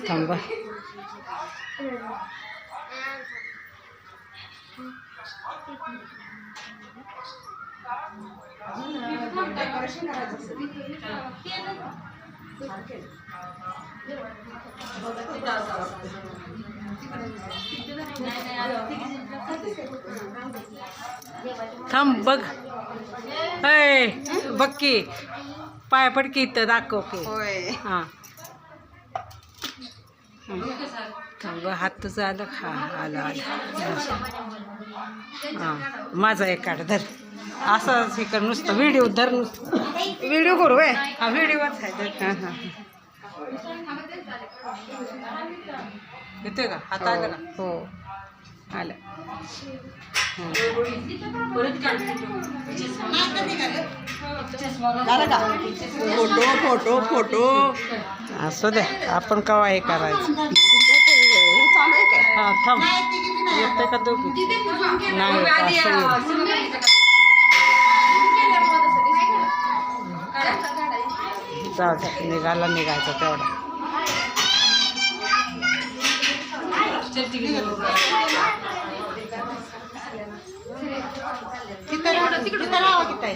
थांबा. थांब बघ. ऐ बघ की पाय पड की इथं दाखव की. हां थांब हात तुझं आलं. हा आलं आलं. हां माझा एक काढ धर. असंच हे कर नुसतं व्हिडिओ धर. नुसतं व्हिडिओ करू आहे. हा व्हिडिओच आहे धर. हां हां येते का हात आलं का. हो आलं. फोटो फोटो फोटो असू दे आपण कवा हे करायचं. हां थांब येते का दोघी नाही येत असं जाऊ दे. निघायचं तेवढा. तिथं राहा तिथं